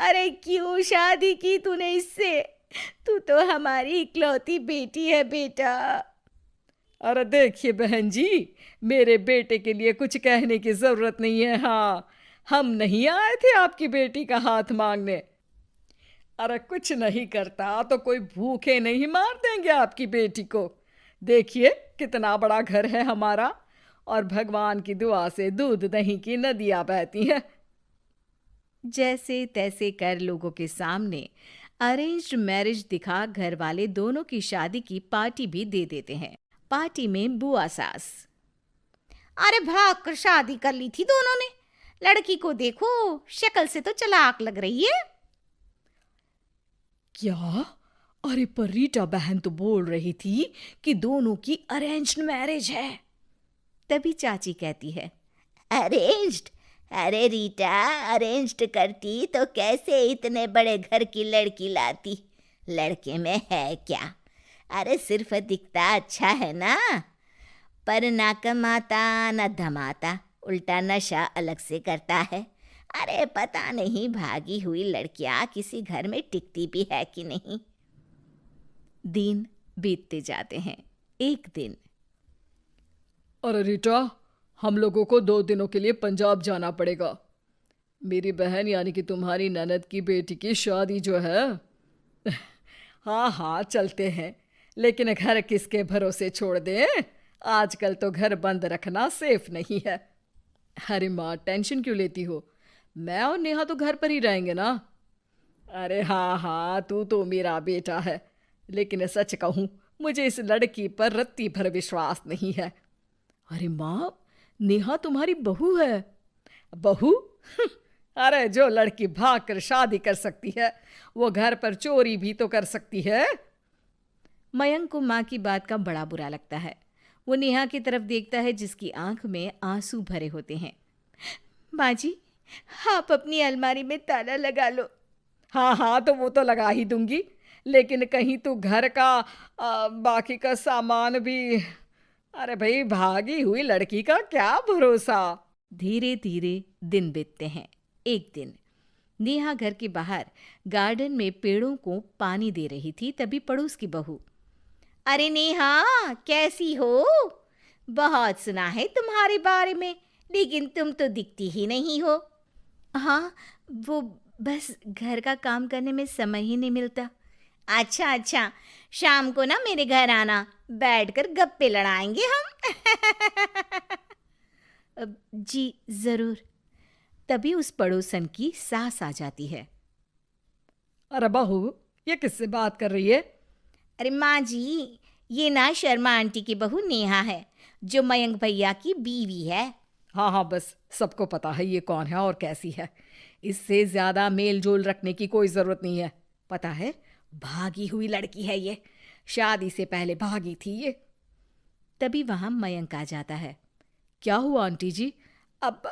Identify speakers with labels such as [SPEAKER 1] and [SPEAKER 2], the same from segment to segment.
[SPEAKER 1] अरे क्यों शादी की तूने इससे? तू तो हमारी इकलौती बेटी है बेटा।
[SPEAKER 2] अरे देखिए बहन जी, मेरे बेटे के लिए कुछ कहने की जरूरत नहीं है। हाँ, हम नहीं आए थे आपकी बेटी का हाथ मांगने। अरे कुछ नहीं करता तो कोई भूखे नहीं मार देंगे आपकी बेटी को। देखिए कितना बड़ा घर है हमारा, और भगवान की दुआ से दूध दही की नदियां बहती हैं।
[SPEAKER 1] जैसे तैसे कर लोगों के सामने अरेंज्ड मैरिज दिखा घर वाले दोनों की शादी की पार्टी भी दे देते हैं। पार्टी में बुआ सास, अरे भाग कर शादी कर ली थी दोनों ने। लड़की को देखो, शक्ल से तो चालाक लग रही है।
[SPEAKER 2] क्या? अरे पर रीटा बहन तो बोल रही थी कि दोनों की अरेंज्ड मैरिज है।
[SPEAKER 1] तभी चाची कहती है,
[SPEAKER 3] अरेंज्ड? अरे रीटा, अरेंज्ड करती तो कैसे इतने बड़े घर की लड़की लाती? लड़के में है क्या? अरे सिर्फ दिखता अच्छा है ना, पर ना कमाता ना धमाता, उल्टा नशा अलग से करता है। अरे पता नहीं भागी हुई लड़कियां किसी घर में टिकती भी है कि नहीं।
[SPEAKER 1] दिन बीतते जाते हैं। एक दिन,
[SPEAKER 2] अरे रीटा, हम लोगों को 2 दिनों के लिए पंजाब जाना पड़ेगा। मेरी बहन यानी कि तुम्हारी ननद की बेटी की शादी जो है। हाँ हाँ चलते हैं, लेकिन घर किसके भरोसे छोड़ दें? आजकल तो घर बंद रखना सेफ नहीं है। अरे माँ, टेंशन क्यों लेती हो? मैं और नेहा तो घर पर ही रहेंगे ना। अरे हाँ हाँ, तू तो मेरा बेटा है, लेकिन सच कहूँ मुझे इस लड़की पर रत्ती भर विश्वास नहीं है। अरे माँ, नेहा तुम्हारी बहू है। बहू? अरे जो लड़की भाग कर शादी कर सकती है, वो घर पर चोरी भी तो कर सकती है।
[SPEAKER 1] मयंक को माँ की बात का बड़ा बुरा लगता है। वो नेहा की तरफ देखता है जिसकी आंख में आंसू भरे होते हैं। माँ जी, आप अपनी अलमारी में ताला लगा लो।
[SPEAKER 2] हाँ हाँ, तो वो तो लगा ही दूंगी, लेकिन कहीं तू घर का बाकी का सामान भी। अरे भाई, भागी हुई लड़की का क्या भरोसा।
[SPEAKER 1] धीरे धीरे दिन बीतते हैं। एक दिन नेहा घर के बाहर गार्डन में पेड़ों को पानी दे रही थी, तभी पड़ोस की बहू,
[SPEAKER 3] अरे नेहा, कैसी हो? बहुत सुना है तुम्हारे बारे में, लेकिन तुम तो दिखती ही नहीं हो।
[SPEAKER 1] हाँ, वो बस घर का काम करने में समय ही नहीं मिलता।
[SPEAKER 3] अच्छा अच्छा, शाम को ना मेरे घर आना, बैठकर गप्पे लड़ाएंगे हम।
[SPEAKER 1] जी ज़रूर। तभी उस पड़ोसन की सास आ जाती है।
[SPEAKER 2] अरे बहू, ये किससे बात कर रही है?
[SPEAKER 3] अरे माँ जी, ये ना शर्मा आंटी की बहू नेहा है, जो मयंक भैया की बीवी है।
[SPEAKER 2] हाँ हाँ, बस सबको पता है ये कौन है और कैसी है। इससे ज्यादा मेल जोल रखने की कोई जरूरत नहीं है। पता है, भागी हुई लड़की है ये, शादी से पहले भागी थी ये।
[SPEAKER 1] तभी वहां मयंक आ जाता है।
[SPEAKER 2] क्या हुआ आंटी जी? अब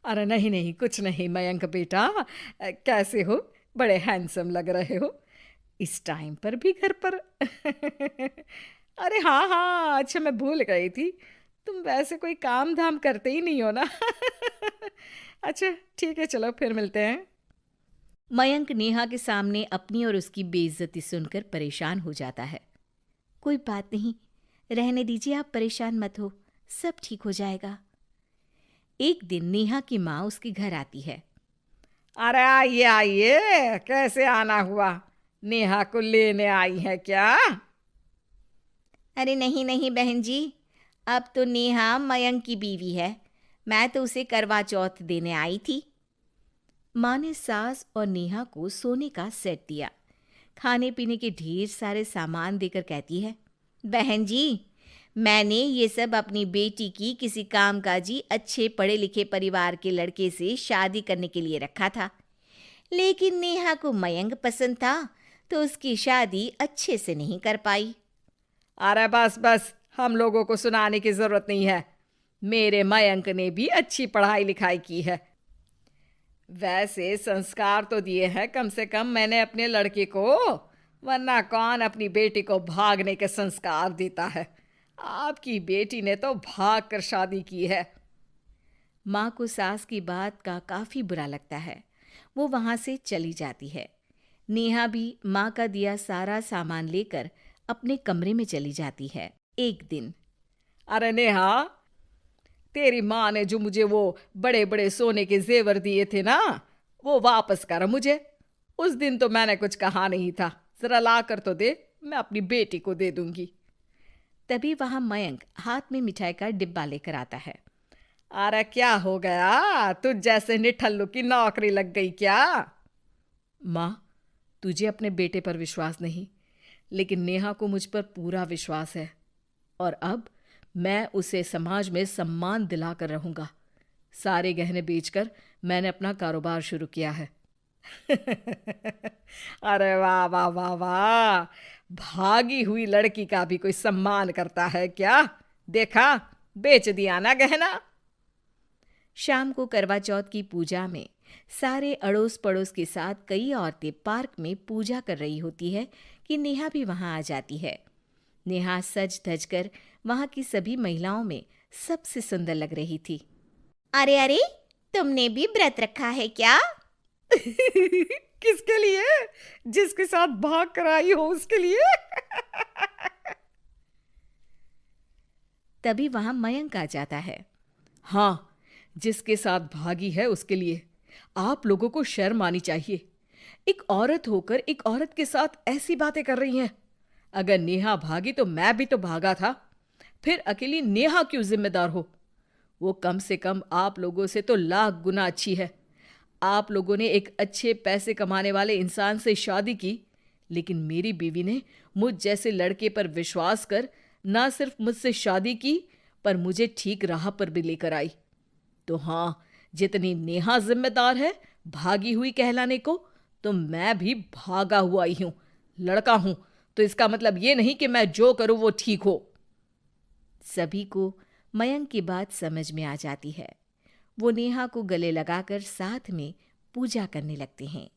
[SPEAKER 2] अरे नहीं नहीं, कुछ नहीं मयंक बेटा, कैसे हो? बड़े हैंडसम लग रहे हो इस टाइम पर भी घर पर। अरे हाँ हाँ, अच्छा मैं भूल गई थी, तुम वैसे कोई काम धाम करते ही नहीं हो ना। अच्छा ठीक है, चलो फिर मिलते हैं।
[SPEAKER 1] मयंक नेहा के सामने अपनी और उसकी बेइज्जती सुनकर परेशान हो जाता है। कोई बात नहीं, रहने दीजिए, आप परेशान मत हो, सब ठीक हो जाएगा। एक दिन नेहा की माँ उसके घर आती है।
[SPEAKER 2] अरे आइए आइए, कैसे आना हुआ? नेहा को लेने आई है क्या?
[SPEAKER 3] अरे नहीं नहीं बहन जी, अब तो नेहा मयंक की बीवी है, मैं तो उसे करवा चौथ देने आई थी।
[SPEAKER 1] माँ ने सास और नेहा को सोने का सेट दिया, खाने पीने के ढेर सारे सामान देकर कहती है,
[SPEAKER 3] बहन जी, मैंने ये सब अपनी बेटी की किसी कामकाजी अच्छे पढ़े लिखे परिवार के लड़के से शादी करने के लिए रखा था, लेकिन नेहा को मयंक पसंद था, तो उसकी शादी अच्छे से नहीं कर पाई।
[SPEAKER 2] अरे बस बस, हम लोगों को सुनाने की जरूरत नहीं है। मेरे मयंक ने भी अच्छी पढ़ाई लिखाई की है। वैसे संस्कार तो दिए हैं कम से कम मैंने अपने लड़के को, वरना कौन अपनी बेटी को भागने के संस्कार देता है? आपकी बेटी ने तो भाग कर शादी की है।
[SPEAKER 1] माँ को सास की बात का काफी बुरा लगता है। वो वहां से चली जाती है। नेहा भी माँ का दिया सारा सामान लेकर अपने कमरे में चली जाती है। एक दिन
[SPEAKER 2] अरे नेहा, तेरी माँ ने जो मुझे वो बड़े बड़े सोने के जेवर दिए थे ना, वो वापस कर मुझे। उस दिन तो मैंने कुछ कहा नहीं था, जरा ला कर तो दे, मैं अपनी बेटी को दे दूंगी।
[SPEAKER 1] तभी वहां मयंक हाथ में मिठाई का डिब्बा लेकर आता है।
[SPEAKER 2] अरे क्या हो गया, तुझ जैसे निठल्लू की नौकरी लग गई क्या? माँ, तुझे अपने बेटे पर विश्वास नहीं, लेकिन नेहा को मुझ पर पूरा विश्वास है, और अब मैं उसे समाज में सम्मान दिलाकर रहूंगा। सारे गहने बेचकर मैंने अपना कारोबार शुरू किया है। अरे वाह वाह वाह वाह, भागी हुई लड़की का भी कोई सम्मान करता है क्या? देखा, बेच दिया ना गहना।
[SPEAKER 1] शाम को करवा चौथ की पूजा में सारे अड़ोस पड़ोस के साथ कई औरतें पार्क में पूजा कर रही होती है कि नेहा भी वहां आ जाती है। नेहा सज धज कर वहां की सभी महिलाओं में सबसे सुंदर लग रही थी।
[SPEAKER 3] अरे अरे, तुमने भी व्रत रखा है क्या?
[SPEAKER 2] किसके लिए? जिसके साथ भाग कर आई हो उसके लिए।
[SPEAKER 1] तभी वहां मयंक आ जाता है।
[SPEAKER 2] हाँ, जिसके साथ भागी है उसके लिए। आप लोगों को शर्म आनी चाहिए। एक औरत होकर एक औरत के साथ ऐसी बातें कर रही हैं। अगर नेहा भागी तो मैं भी तो भागा था। फिर अकेली नेहा क्यों जिम्मेदार हो? वो कम से कम आप लोगों से तो लाख गुना अच्छी है। आप लोगों ने एक अच्छे पैसे कमाने वाले इंसान से शादी की, लेकिन मेरी बीवी ने मुझ जैसे लड़के पर विश्वास कर ना सिर्फ मुझसे शादी की, पर मुझे ठीक राह पर भी लेकर आई। तो हाँ, जितनी नेहा जिम्मेदार है भागी हुई कहलाने को, तो मैं भी भागा हुआ ही हूं। लड़का हूं तो इसका मतलब ये नहीं कि मैं जो करूं वो ठीक हो।
[SPEAKER 1] सभी को मयंक की बात समझ में आ जाती है। वो नेहा को गले लगाकर साथ में पूजा करने लगते हैं।